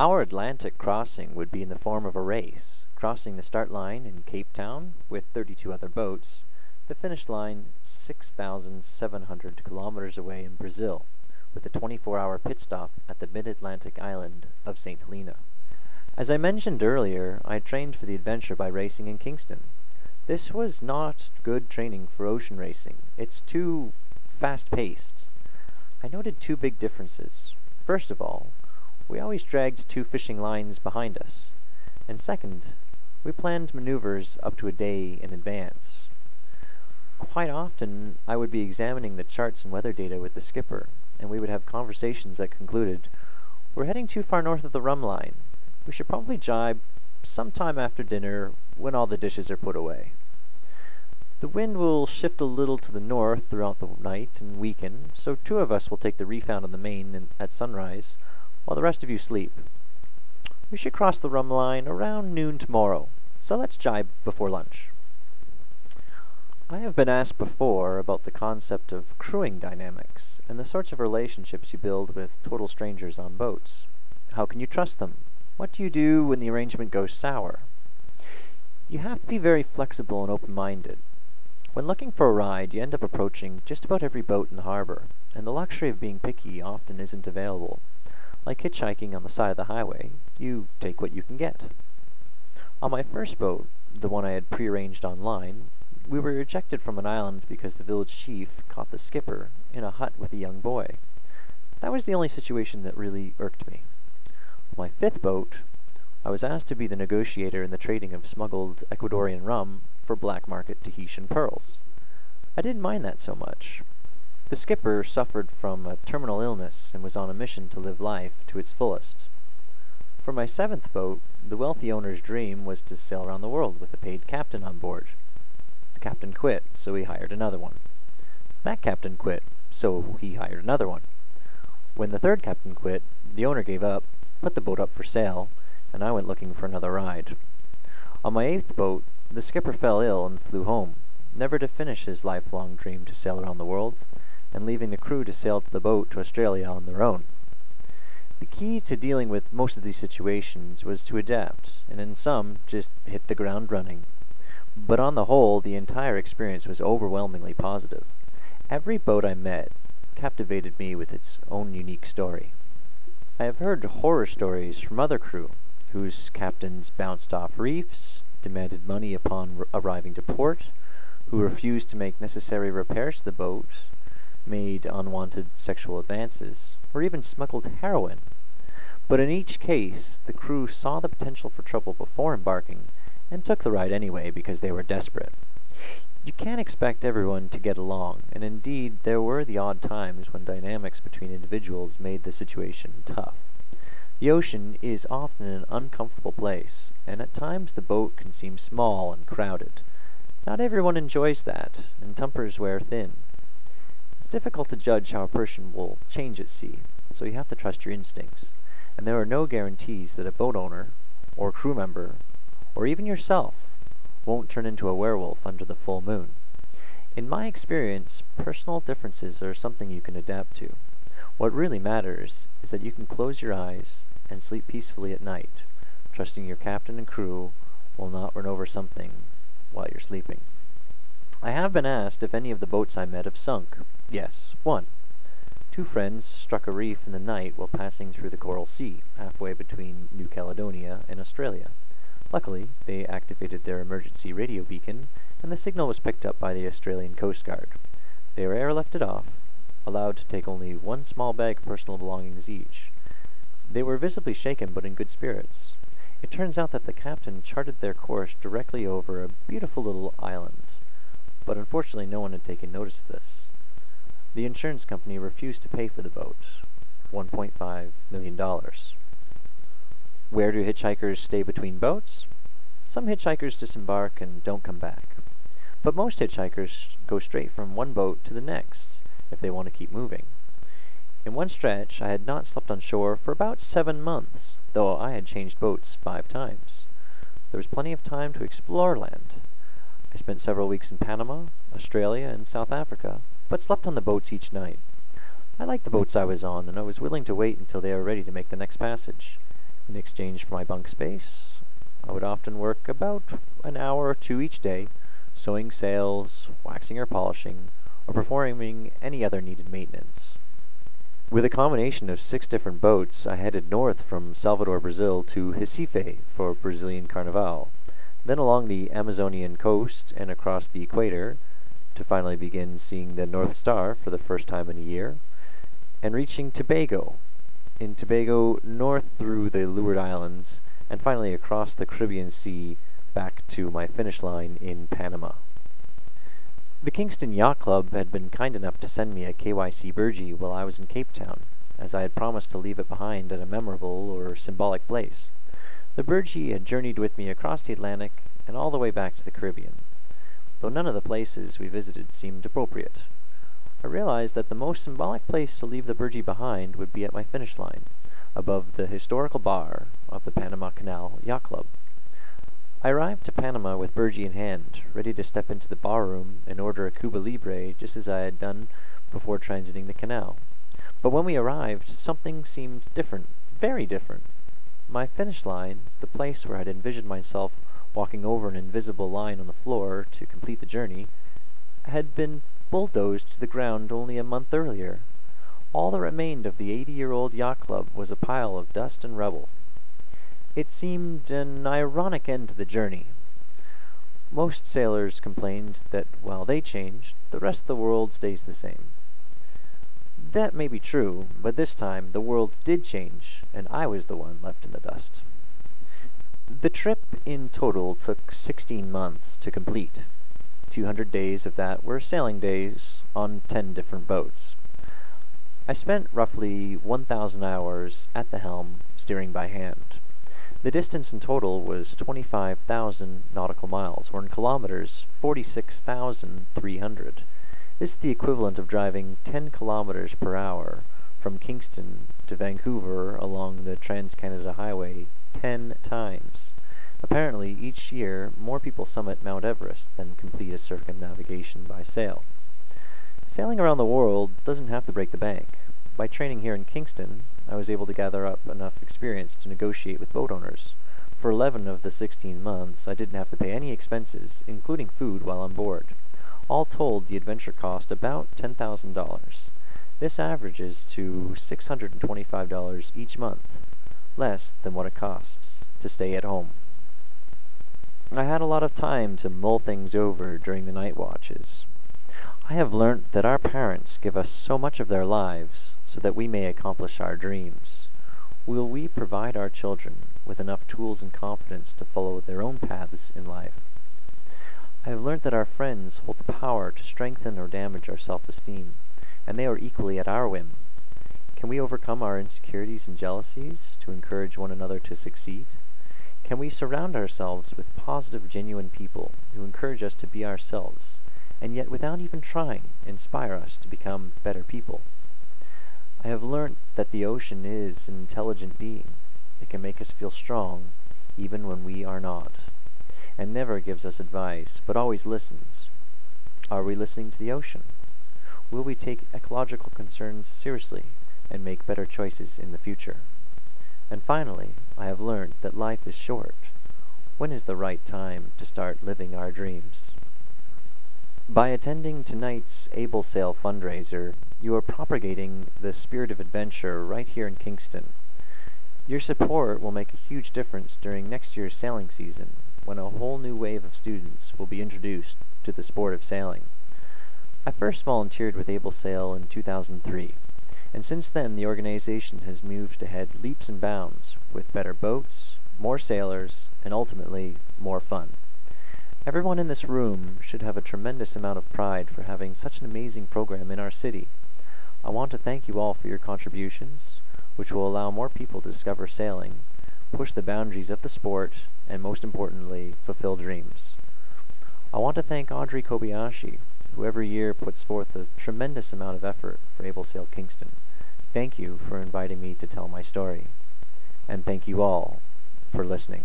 Our Atlantic crossing would be in the form of a race, crossing the start line in Cape Town with 32 other boats, the finish line 6,700 kilometers away in Brazil, with a 24-hour pit stop at the mid-Atlantic island of St. Helena. As I mentioned earlier, I trained for the adventure by racing in Kingston. This was not good training for ocean racing. It's too fast-paced. I noted two big differences. First of all, we always dragged two fishing lines behind us. And second, we planned maneuvers up to a day in advance. Quite often, I would be examining the charts and weather data with the skipper, and we would have conversations that concluded, "We're heading too far north of the rum line. We should probably jibe sometime after dinner when all the dishes are put away. The wind will shift a little to the north throughout the night and weaken, so two of us will take the reef out on the main at sunrise, while the rest of you sleep. We should cross the rum line around noon tomorrow, so let's jibe before lunch." I have been asked before about the concept of crewing dynamics and the sorts of relationships you build with total strangers on boats. How can you trust them? What do you do when the arrangement goes sour? You have to be very flexible and open-minded. When looking for a ride, you end up approaching just about every boat in the harbor, and the luxury of being picky often isn't available. Like hitchhiking on the side of the highway, you take what you can get. On my first boat, the one I had prearranged online, we were ejected from an island because the village chief caught the skipper in a hut with a young boy. That was the only situation that really irked me. On my fifth boat, I was asked to be the negotiator in the trading of smuggled Ecuadorian rum for black market Tahitian pearls. I didn't mind that so much. The skipper suffered from a terminal illness and was on a mission to live life to its fullest. For my seventh boat, the wealthy owner's dream was to sail around the world with a paid captain on board. The captain quit, so he hired another one. That captain quit, so he hired another one. When the third captain quit, the owner gave up, put the boat up for sale, and I went looking for another ride. On my eighth boat, the skipper fell ill and flew home, never to finish his lifelong dream to sail around the world, and leaving the crew to sail the boat to Australia on their own. The key to dealing with most of these situations was to adapt, and in some, just hit the ground running. But on the whole, the entire experience was overwhelmingly positive. Every boat I met captivated me with its own unique story. I have heard horror stories from other crew, whose captains bounced off reefs, demanded money upon arriving to port, who refused to make necessary repairs to the boat, made unwanted sexual advances, or even smuggled heroin. But in each case, the crew saw the potential for trouble before embarking, and took the ride anyway because they were desperate. You can't expect everyone to get along, and indeed there were the odd times when dynamics between individuals made the situation tough. The ocean is often an uncomfortable place, and at times the boat can seem small and crowded. Not everyone enjoys that, and tempers wear thin. It's difficult to judge how a person will change at sea, so you have to trust your instincts, and there are no guarantees that a boat owner, or crew member, or even yourself, won't turn into a werewolf under the full moon. In my experience, personal differences are something you can adapt to. What really matters is that you can close your eyes and sleep peacefully at night, trusting your captain and crew will not run over something while you're sleeping. I have been asked if any of the boats I met have sunk. Yes, one. Two friends struck a reef in the night while passing through the Coral Sea, halfway between New Caledonia and Australia. Luckily, they activated their emergency radio beacon, and the signal was picked up by the Australian Coast Guard. They were airlifted off, allowed to take only one small bag of personal belongings each. They were visibly shaken but in good spirits. It turns out that the captain charted their course directly over a beautiful little island, but unfortunately no one had taken notice of this. The insurance company refused to pay for the boat, $1.5 million. Where do hitchhikers stay between boats? Some hitchhikers disembark and don't come back, but most hitchhikers go straight from one boat to the next if they want to keep moving. In one stretch, I had not slept on shore for about 7 months, though I had changed boats 5 times. There was plenty of time to explore land. I spent several weeks in Panama, Australia, and South Africa, but slept on the boats each night. I liked the boats I was on, and I was willing to wait until they were ready to make the next passage. In exchange for my bunk space, I would often work about an hour or two each day, sewing sails, waxing or polishing, or performing any other needed maintenance. With a combination of 6 different boats, I headed north from Salvador, Brazil to Recife for Brazilian Carnival, then along the Amazonian coast and across the equator to finally begin seeing the North Star for the first time in a year, and reaching Tobago. In Tobago, north through the Leeward Islands, and finally across the Caribbean Sea back to my finish line in Panama. The Kingston Yacht Club had been kind enough to send me a KYC burgee while I was in Cape Town, as I had promised to leave it behind at a memorable or symbolic place. The burgee had journeyed with me across the Atlantic and all the way back to the Caribbean, though none of the places we visited seemed appropriate. I realized that the most symbolic place to leave the burgee behind would be at my finish line, above the historical bar of the Panama Canal Yacht Club. I arrived to Panama with burgee in hand, ready to step into the barroom and order a Cuba Libre just as I had done before transiting the canal. But when we arrived, something seemed different, very different. My finish line, the place where I'd envisioned myself walking over an invisible line on the floor to complete the journey, had been bulldozed to the ground only a month earlier. All that remained of the 80-year-old yacht club was a pile of dust and rubble. It seemed an ironic end to the journey. Most sailors complained that while they changed, the rest of the world stays the same. That may be true, but this time the world did change, and I was the one left in the dust. The trip in total took 16 months to complete. 200 days of that were sailing days on 10 different boats. I spent roughly 1,000 hours at the helm, steering by hand. The distance in total was 25,000 nautical miles, or in kilometers, 46,300. This is the equivalent of driving 10 kilometers per hour from Kingston to Vancouver along the Trans-Canada Highway 10 times. Apparently, each year, more people summit Mount Everest than complete a circumnavigation by sail. Sailing around the world doesn't have to break the bank. By training here in Kingston, I was able to gather up enough experience to negotiate with boat owners. For 11 of the 16 months, I didn't have to pay any expenses, including food while on board. All told, the adventure cost about $10,000. This averages to $625 each month, less than what it costs to stay at home. I had a lot of time to mull things over during the night watches. I have learnt that our parents give us so much of their lives so that we may accomplish our dreams. Will we provide our children with enough tools and confidence to follow their own paths in life? I have learnt that our friends hold the power to strengthen or damage our self-esteem, and they are equally at our whim. Can we overcome our insecurities and jealousies to encourage one another to succeed? Can we surround ourselves with positive, genuine people who encourage us to be ourselves, and yet without even trying, inspire us to become better people? I have learnt that the ocean is an intelligent being. It can make us feel strong, even when we are not, and never gives us advice, but always listens. Are we listening to the ocean? Will we take ecological concerns seriously and make better choices in the future? And finally, I have learned that life is short. When is the right time to start living our dreams? By attending tonight's Able Sail Fundraiser, you are propagating the spirit of adventure right here in Kingston. Your support will make a huge difference during next year's sailing season, when a whole new wave of students will be introduced to the sport of sailing. I first volunteered with Able Sail in 2003, and since then the organization has moved ahead leaps and bounds, with better boats, more sailors, and ultimately, more fun. Everyone in this room should have a tremendous amount of pride for having such an amazing program in our city. I want to thank you all for your contributions, which will allow more people to discover sailing, push the boundaries of the sport, and most importantly, fulfill dreams. I want to thank Audrey Kobayashi, who every year puts forth a tremendous amount of effort for Able Sail Kingston. Thank you for inviting me to tell my story. And thank you all for listening.